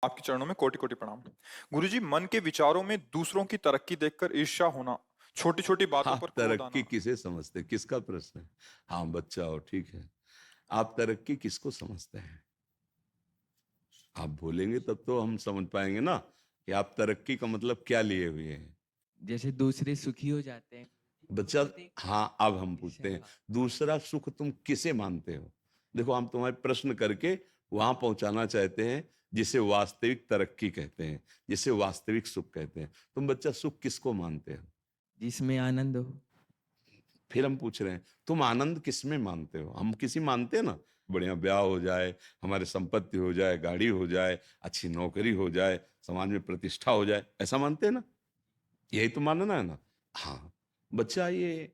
आपके चरणों में कोटि कोटि प्रणाम। गुरुजी, मन के विचारों में दूसरों की तरक्की देखकर ईर्ष्या होना, छोटी छोटी बातों हाँ, पर क्रोध तरक्की आना। किसे समझते हैं? किसका प्रश्न है? हाँ, बच्चा हो, ठीक है। आप तरक्की किसको समझते हैं? आप बोलेंगे तब तो हम समझ पाएंगे ना कि आप तरक्की का मतलब क्या लिए हुए हैं। जैसे दूसरे सुखी हो जाते हैं बच्चा, उसको देख हाँ, अब हम पूछते हैं, ईर्ष्या। दूसरा सुख तुम किसे मानते हो? देखो, हम तुम्हारे प्रश्न करके वहां पहुंचाना चाहते हैं जिसे वास्तविक तरक्की कहते हैं, जिसे वास्तविक सुख कहते हैं। तुम बच्चा सुख किसको मानते हो? जिसमें आनंद हो। फिर हम पूछ रहे हैं, तुम आनंद किसमें मानते हो? हम किसी मानते हैं ना, बढ़िया ब्याह हो जाए, हमारे संपत्ति हो जाए, गाड़ी हो जाए, अच्छी नौकरी हो जाए, समाज में प्रतिष्ठा हो जाए, ऐसा मानते हैं ना? यही तो मानना है ना? हाँ बच्चा, ये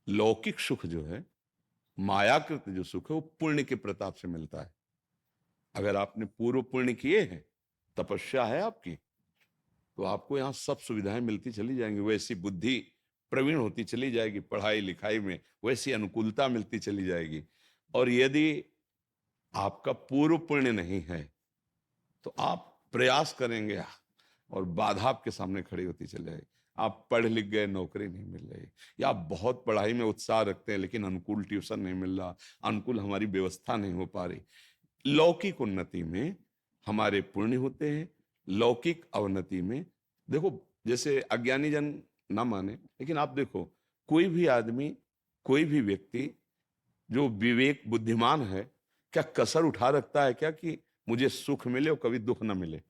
लौकिक सुख जो है, मायाकृत जो सुख है, वो पुण्य के प्रताप से मिलता है। अगर आपने पूर्व पुण्य किए हैं, तपस्या है आपकी, तो आपको यहाँ सब सुविधाएं मिलती चली जाएंगी, वैसी बुद्धि प्रवीण होती चली जाएगी, पढ़ाई लिखाई में वैसी अनुकूलता मिलती चली जाएगी। और यदि आपका पूर्व पुण्य नहीं है तो आप प्रयास करेंगे और बाधा आपके सामने खड़ी होती चली जाएगी। आप पढ़ लिख गए, नौकरी नहीं मिल रही, या आप बहुत पढ़ाई में उत्साह रखते हैं लेकिन अनुकूल ट्यूशन नहीं मिल रहा, अनुकूल हमारी व्यवस्था नहीं हो पा रही। लौकिक उन्नति में हमारे पुण्य होते हैं, लौकिक अवनति में देखो, जैसे अज्ञानी जन ना माने, लेकिन आप देखो, कोई भी आदमी, कोई भी व्यक्ति जो विवेक बुद्धिमान है, क्या कसर उठा रखता है क्या कि मुझे सुख मिले और कभी दुख ना मिले?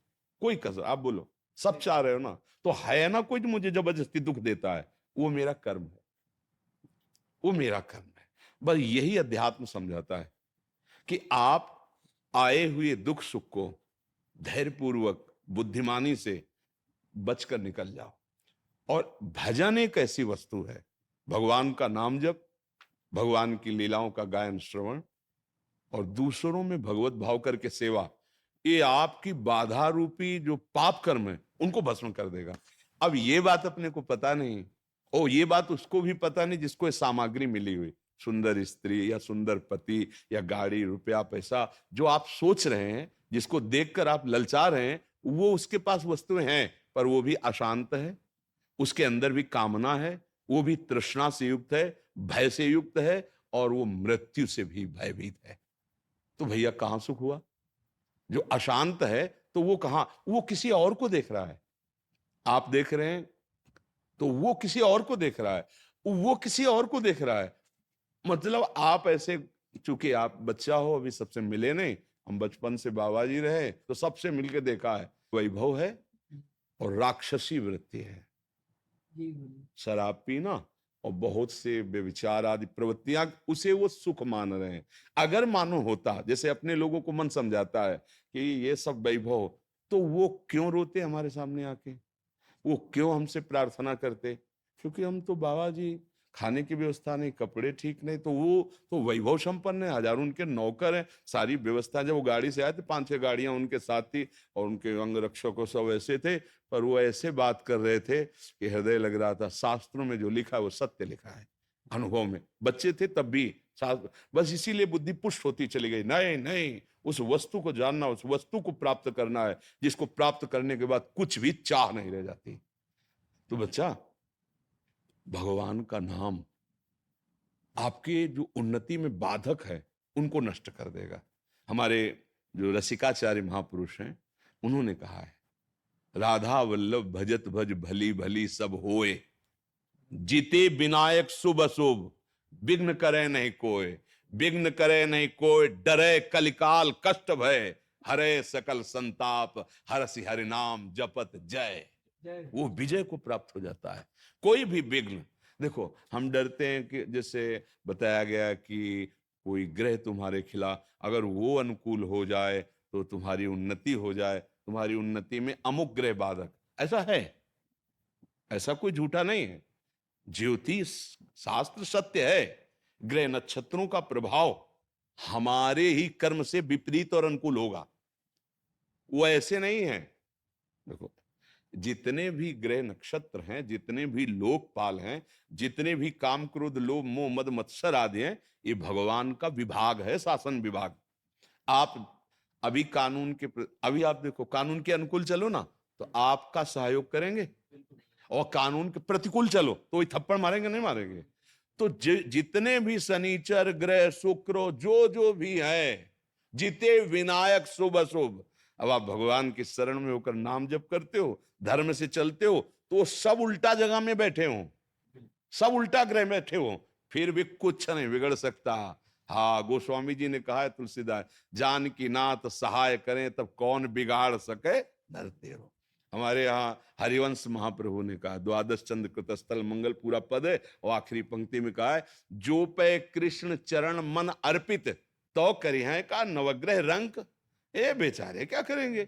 कोई कसर, आप बोलो, सब चाह रहे हो ना, तो है ना कोई जो मुझे जबरदस्ती दुख देता है? वो मेरा कर्म है, वो मेरा कर्म है। बस यही अध्यात्म समझाता है कि आप आए हुए दुख सुख को धैर्यपूर्वक बुद्धिमानी से बचकर निकल जाओ। और भजन एक ऐसी वस्तु है, भगवान का नाम जप, भगवान की लीलाओं का गायन श्रवण और दूसरों में भगवत भाव करके सेवा, ये आपकी बाधा रूपी जो पाप कर्म है उनको भस्म कर देगा। अब ये बात अपने को पता नहीं, ओ ये बात उसको भी पता नहीं जिसको ये सामग्री मिली हुई, सुंदर स्त्री या सुंदर पति या गाड़ी, रुपया, पैसा, जो आप सोच रहे हैं, जिसको देखकर आप ललचा रहे हैं, वो उसके पास वस्तुएं हैं, पर वो भी अशांत है, उसके अंदर भी कामना है, वो भी तृष्णा से युक्त है, भय से युक्त है, और वो मृत्यु से भी भयभीत है। तो भैया कहां सुख हुआ? जो अशांत है तो वो कहां, वो किसी और को देख रहा है। आप देख रहे हैं तो वो किसी और को देख रहा है, वो किसी और को देख रहा है। मतलब आप ऐसे, चूंकि आप बच्चा हो, अभी सबसे मिले नहीं, हम बचपन से बाबा जी रहे तो सबसे मिलके देखा है, वैभव है और राक्षसी वृत्ति है, शराब पीना और बहुत से व्यभिचार आदि प्रवृत्तियां, उसे वो सुख मान रहे हैं। अगर मानो होता, जैसे अपने लोगों को मन समझाता है कि ये सब वैभव, तो वो क्यों रोते हमारे सामने आके? वो क्यों हमसे प्रार्थना करते? क्योंकि हम तो बाबा जी, खाने की व्यवस्था नहीं, कपड़े ठीक नहीं, तो वो तो वैभव संपन्न है, हजारों उनके नौकर हैं, सारी व्यवस्था। जब वो गाड़ी से आए थे, 5-6 गाड़ियां उनके साथ थी और उनके अंग रक्षकों सब ऐसे थे, पर वो ऐसे बात कर रहे थे कि हृदय लग रहा था शास्त्रों में जो लिखा है वो सत्य लिखा है। अनुभव में बच्चे थे तब भी शास्त्र, बस इसीलिए बुद्धि पुष्ट होती चली गई। नहीं नहीं, उस वस्तु को जानना, उस वस्तु को प्राप्त करना है, जिसको प्राप्त करने के बाद कुछ भी चाह नहीं रह जाती। तो बच्चा, भगवान का नाम आपके जो उन्नति में बाधक है उनको नष्ट कर देगा। हमारे जो रसिकाचार्य महापुरुष हैं, उन्होंने कहा है, राधा वल्लभ भजत भज भली भली सब होए, जीते विनायक शुभ अशुभ, विघ्न करे नहीं कोय, विघ्न करे नहीं कोय, डरे कलिकाल कष्ट भय, हरे सकल संताप, हरसि हरि नाम जपत जय। वो विजय को प्राप्त हो जाता है। कोई भी विघ्न, देखो हम डरते हैं कि जैसे बताया गया कि कोई ग्रह तुम्हारे खिलाफ, अगर वो अनुकूल हो जाए तो तुम्हारी उन्नति हो जाए, तुम्हारी उन्नति में अमुक ग्रह बाधक, ऐसा है, ऐसा कोई झूठा नहीं है। ज्योतिष शास्त्र सत्य है, ग्रह नक्षत्रों का प्रभाव हमारे ही कर्म से विपरीत और अनुकूल होगा, वो ऐसे नहीं है। देखो, जितने भी ग्रह नक्षत्र हैं, जितने भी लोकपाल हैं, जितने भी काम क्रोध लोभ मोह मद मत्सर आदि हैं, ये भगवान का विभाग है, शासन विभाग। आप अभी अभी आप देखो, कानून के अनुकूल चलो ना तो आपका सहयोग करेंगे, और कानून के प्रतिकूल चलो तो वही थप्पड़ मारेंगे, नहीं मारेंगे। तो जितने भी शनिचर ग्रह, शुक्र, जो भी है, जिते विनायक शुभ अशुभ, अब आप भगवान की शरण में होकर नाम जप करते हो, धर्म से चलते हो, तो सब उल्टा जगह में बैठे हो, सब उल्टा ग्रह में बैठे हो, फिर भी कुछ नहीं बिगड़ सकता। हाँ, गोस्वामी जी ने कहा है, तुलसीदास, जान की नाथ सहाय करें तब कौन बिगाड़ सके धरते हो। हमारे यहाँ हरिवंश महाप्रभु ने कहा, द्वादश चंद्र कृतस्थल मंगल पूरा पद है, और आखिरी पंक्ति में कहा है, जो पे कृष्ण चरण मन अर्पित तो करी है का नवग्रह रंक। ए बेचारे क्या करेंगे,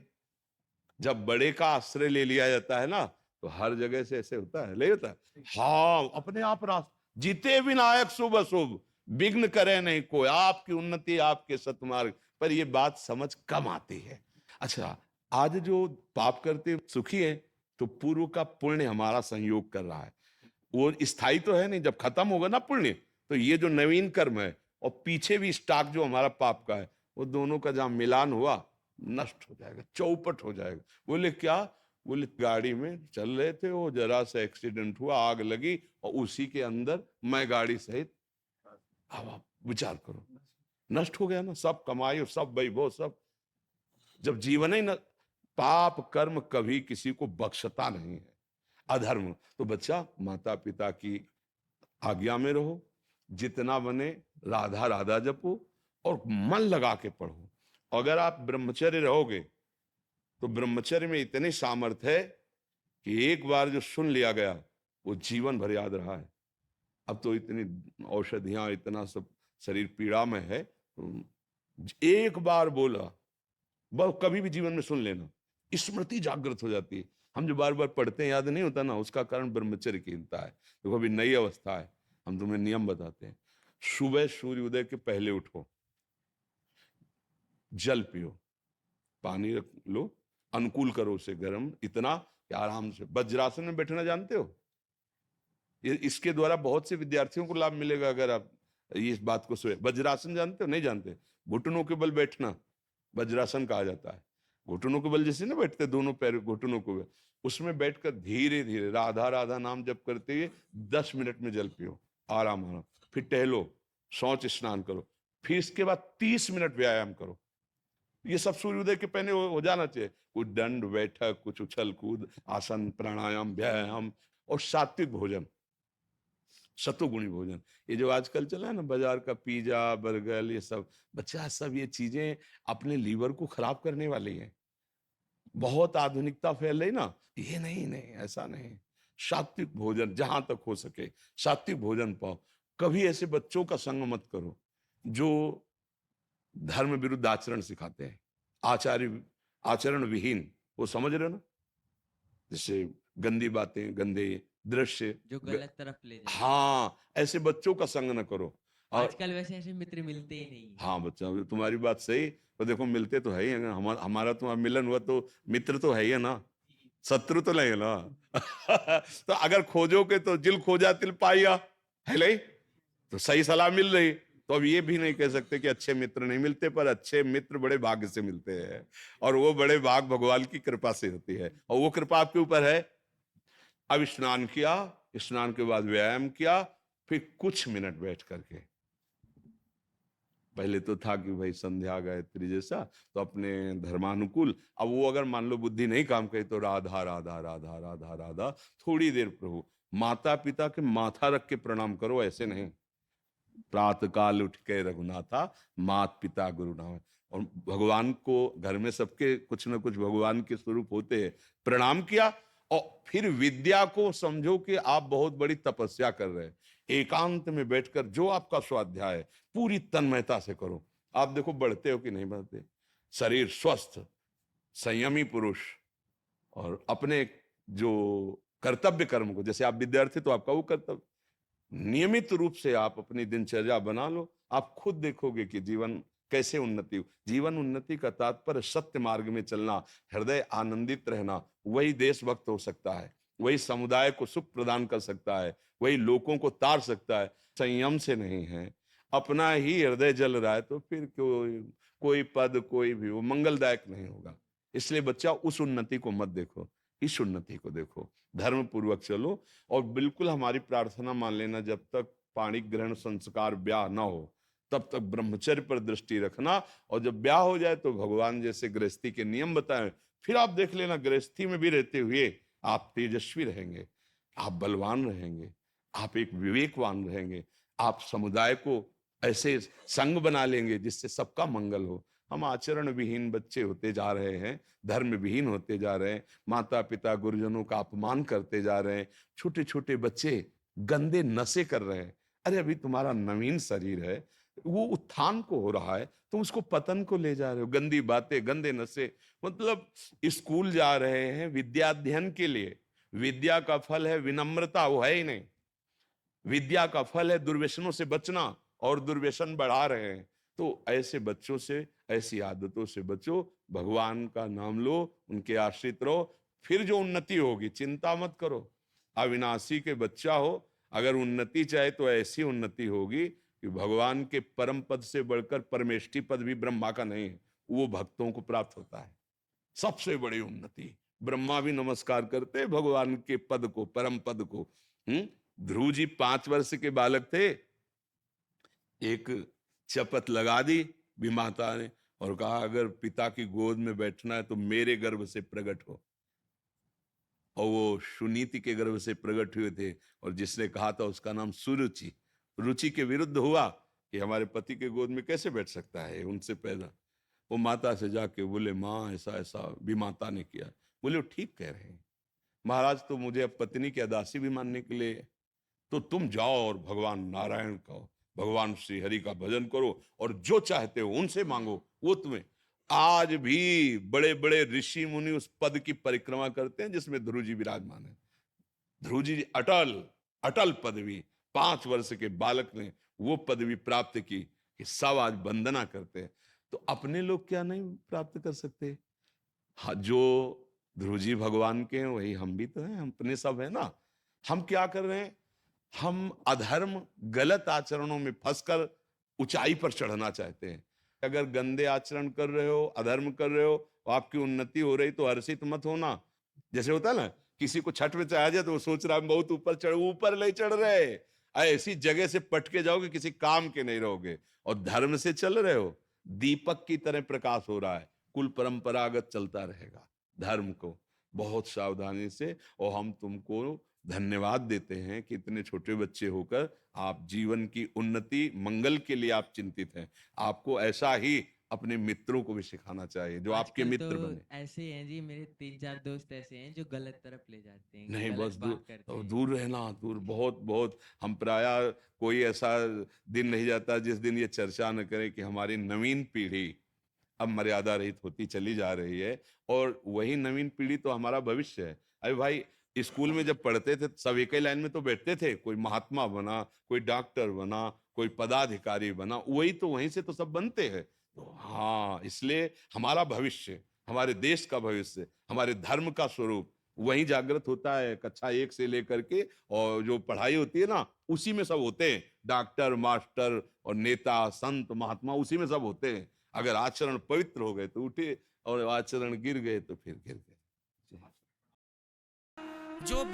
जब बड़े का आश्रय ले लिया जाता है ना, तो हर जगह से ऐसे होता है, ले होता है। हाँ, अपने आप जीते विनायक शुभ अशुभ, विघ्न करे नहीं कोई, आपकी उन्नति आपके सतमार्ग पर। ये बात समझ कम आती है। अच्छा, आज जो पाप करते सुखी है, तो पूर्व का पुण्य हमारा संयोग कर रहा है, वो स्थायी तो है नहीं। जब खत्म होगा ना पुण्य, तो ये जो नवीन कर्म है और पीछे भी स्टॉक जो हमारा पाप का है, वो दोनों का जहां मिलान हुआ, नष्ट हो जाएगा, चौपट हो जाएगा। बोले क्या? बोले गाड़ी में चल रहे थे, वो जरा सा एक्सीडेंट हुआ, आग लगी, और उसी के अंदर मैं गाड़ी सहित। अब आप विचार करो, नष्ट हो गया ना सब कमाई, सब वैभव, सब। जब जीवन ही न, पाप कर्म कभी किसी को बख्शता नहीं है। अधर्म तो बच्चा, माता पिता की आज्ञा में रहो, जितना बने राधा राधा जपो, और मन लगा के पढ़ो। अगर आप ब्रह्मचर्य रहोगे, तो ब्रह्मचर्य में इतनी सामर्थ्य है कि एक बार जो सुन लिया गया, वो जीवन भर याद रहा है। अब तो इतनी औषधियां, इतना सब शरीर पीड़ा में है, एक बार बोला, बस कभी भी जीवन में सुन लेना, स्मृति जागृत हो जाती है। हम जो बार बार पढ़ते हैं, याद नहीं होता ना, उसका कारण ब्रह्मचर्य कीनता है। देखो, अभी नई अवस्था है, हम तुम्हें नियम बताते हैं। सुबह सूर्य उदय के पहले उठो, जल पियो, पानी रख लो, अनुकूल करो उसे गर्म, इतना कि आराम से वज्रासन में बैठना जानते हो? इसके द्वारा बहुत से विद्यार्थियों को लाभ मिलेगा अगर आप इस बात को सोए। वज्रासन जानते हो? नहीं जानते? घुटनों के बल बैठना वज्रासन कहा जाता है। घुटनों के बल जैसे ना बैठते, दोनों पैर घुटनों को, उसमें बैठकर धीरे धीरे राधा राधा नाम जप करते हुए 10 मिनट में जल पियो, आराम आराम, फिर टहलो, शौच स्नान करो, फिर इसके बाद 30 मिनट व्यायाम करो। ये सब सूर्योदय के पहले हो जाना चाहिए। कुछ दंड बैठक, कुछ उछल कूद, आसन, प्राणायाम, व्यायाम, और सात्विक भोजन, सतोगुणी भोजन। ये जो आजकल चला है ना, बाजार का पिज्जा, बर्गर, ये सब, बच्चा सब ये चीजें अपने लीवर को खराब करने वाली हैं। बहुत आधुनिकता फैल रही ना, ये नहीं नहीं, ऐसा नहीं। सात्विक भोजन जहां तक हो सके सात्विक भोजन पाओ। कभी ऐसे बच्चों का संग मत करो जो धर्म विरुद्ध आचरण सिखाते हैं, आचरण विहीन, वो समझ रहे हो ना, जैसे गंदी बातें, गंदे दृश्य, जो गलत तरफ ले जाए। हाँ, ऐसे बच्चों का संग न करो। और आजकल वैसे ऐसे मित्र मिलते ही नहीं। हाँ बच्चा, तुम्हारी बात सही, तो देखो मिलते तो है ही, अगर हमारा तुम्हारा मिलन हुआ तो मित्र तो है ही है ना, शत्रु तो नहीं है ना। तो अगर खोजोगे तो जिल खोजा तिल पाया, है नहीं? तो सही सलाह मिल रही, तो अब ये भी नहीं कह सकते कि अच्छे मित्र नहीं मिलते, पर अच्छे मित्र बड़े भाग्य से मिलते हैं, और वो बड़े भाग भगवान की कृपा से होती है, और वो कृपा आपके ऊपर है। अब स्नान किया, स्नान के बाद व्यायाम किया, फिर कुछ मिनट बैठ करके, पहले तो था कि भाई संध्या गायत्री जैसा, तो अपने धर्मानुकूल, अब वो अगर मान लो बुद्धि नहीं काम करे, तो राधा राधा राधा राधा राधा, थोड़ी देर प्रभु, माता पिता के माथा रख के प्रणाम करो, ऐसे नहीं। प्रातः काल उठ के रघुनाथा, मात पिता गुरु नाम। और भगवान को घर में सबके कुछ न कुछ भगवान के स्वरूप होते हैं, प्रणाम किया, और फिर विद्या को समझो कि आप बहुत बड़ी तपस्या कर रहे हैं। एकांत में बैठकर जो आपका स्वाध्याय है, पूरी तन्मयता से करो। आप देखो बढ़ते हो कि नहीं बढ़ते, शरीर स्वस्थ, संयमी पुरुष, और अपने जो कर्तव्य कर्म को, जैसे आप विद्यार्थी तो आपका वो कर्तव्य, नियमित रूप से आप अपनी दिनचर्या बना लो, आप खुद देखोगे कि जीवन कैसे उन्नति हो। जीवन उन्नति का तात्पर्य सत्य मार्ग में चलना, हृदय आनंदित रहना, वही देशभक्त हो सकता है, वही समुदाय को सुख प्रदान कर सकता है, वही लोगों को तार सकता है। संयम से नहीं है, अपना ही हृदय जल रहा है, तो फिर क्यों कोई पद कोई भी वो मंगलदायक नहीं होगा। इसलिए बच्चा उस उन्नति को मत देखो, इस उन्नति को देखो, धर्म पूर्वक चलो। और बिल्कुल हमारी प्रार्थना मान लेना, जब तक पाणी ग्रहण संस्कार ब्याह ना हो तब तक ब्रह्मचर्य पर दृष्टि रखना। और जब ब्याह हो जाए तो भगवान जैसे गृहस्थी के नियम बताए, फिर आप देख लेना गृहस्थी में भी रहते हुए आप तेजस्वी रहेंगे, आप बलवान रहेंगे, आप एक विवेकवान रहेंगे, आप समुदाय को ऐसे संग बना लेंगे जिससे सबका मंगल हो। हम आचरण विहीन बच्चे होते जा रहे हैं, धर्म विहीन होते जा रहे हैं, माता पिता गुरुजनों का अपमान करते जा रहे हैं, छोटे छोटे बच्चे गंदे नशे कर रहे हैं। अरे अभी तुम्हारा नवीन शरीर है, वो उत्थान को हो रहा है, तुम उसको पतन को ले जा रहे हो। गंदी बातें, गंदे नशे, मतलब स्कूल जा रहे हैं विद्याध्ययन के लिए, विद्या का फल है विनम्रता, वो है ही नहीं। विद्या का फल है दुर्व्यसनों से बचना, और दुर्व्यसन बढ़ा रहे हैं। तो ऐसे बच्चों से, ऐसी आदतों से बचो, भगवान का नाम लो, उनके आश्रित रहो, फिर जो उन्नति होगी चिंता मत करो। अविनाशी के बच्चा हो, अगर उन्नति चाहे तो ऐसी उन्नति होगी कि भगवान के परम पद से बढ़कर परमेष्ठी पद भी ब्रह्मा का नहीं है, वो भक्तों को प्राप्त होता है। सबसे बड़ी उन्नति, ब्रह्मा भी नमस्कार करते हैं भगवान के पद को, परम पद को। ध्रुव जी 5 वर्ष के बालक थे, एक शपथ लगा दी विमाता ने और कहा अगर पिता की गोद में बैठना है तो मेरे गर्भ से प्रकट हो। और वो सुनीति के गर्भ से प्रकट हुए थे, और जिसने कहा था उसका नाम सुरुचि। रुचि के विरुद्ध हुआ कि हमारे पति के गोद में कैसे बैठ सकता है, उनसे पैदा। वो माता से जाके बोले माँ ऐसा ऐसा विमाता ने किया। बोले वो ठीक कह रहे हैं महाराज, तो मुझे अब पत्नी की अदासी भी मानने के लिए, तो तुम जाओ और भगवान नारायण का, भगवान श्री हरि का भजन करो और जो चाहते हो उनसे मांगो, वो तुम्हें। आज भी बड़े बड़े ऋषि मुनि उस पद की परिक्रमा करते हैं जिसमें ध्रुव जी विराजमान है। ध्रुव जी अटल अटल पदवी, 5 वर्ष के बालक ने वो पदवी प्राप्त की कि सब आज वंदना करते हैं। तो अपने लोग क्या नहीं प्राप्त कर सकते? हाँ, जो ध्रुव जी भगवान के हैं वही हम भी तो हैं, हम अपने सब है ना। हम क्या कर रहे हैं? हम अधर्म गलत आचरणों में फंसकर ऊंचाई पर चढ़ना चाहते हैं। अगर गंदे आचरण कर रहे हो, अधर्म कर रहे हो, आपकी उन्नति हो रही तो हर्षित मत होना। जैसे होता है ना, किसी को छठ में चढ़ा जाए तो वो सोच रहा है बहुत ऊपर चढ़, ऊपर नहीं चढ़ रहे, ऐसी जगह से पटके जाओगे किसी काम के नहीं रहोगे। और धर्म से चल रहे हो, दीपक की तरह प्रकाश हो रहा है, कुल परंपरागत चलता रहेगा धर्म को, बहुत सावधानी से। और हम तुमको धन्यवाद देते हैं कि इतने छोटे बच्चे होकर आप जीवन की उन्नति मंगल के लिए आप चिंतित हैं। आपको ऐसा ही अपने मित्रों को भी सिखाना चाहिए जो आपके आजकल मित्र तो बने। ऐसे हैं जी, मेरे 3-4 दोस्त ऐसे हैं जो गलत तरफ ले जाते हैं, नहीं, गलत बस बात करते हैं। दूर रहना, दूर, बहुत बहुत। हम प्रायः कोई ऐसा दिन नहीं जाता जिस दिन ये चर्चा न करें कि हमारी नवीन पीढ़ी अब मर्यादा रहित होती चली जा रही है, और वही नवीन पीढ़ी तो हमारा भविष्य है। अरे भाई, स्कूल में जब पढ़ते थे सब एक ही लाइन में तो बैठते थे, कोई महात्मा बना, कोई डॉक्टर बना, कोई पदाधिकारी बना, वही तो वहीं से तो सब बनते हैं। तो हाँ, इसलिए हमारा भविष्य, हमारे देश का भविष्य, हमारे धर्म का स्वरूप वही जागृत होता है कक्षा 1 से लेकर के, और जो पढ़ाई होती है ना उसी में सब होते हैं, डॉक्टर, मास्टर और नेता, संत, महात्मा उसी में सब होते हैं। अगर आचरण पवित्र हो गए तो उठे, और आचरण गिर गए तो फिर गिर गए। जो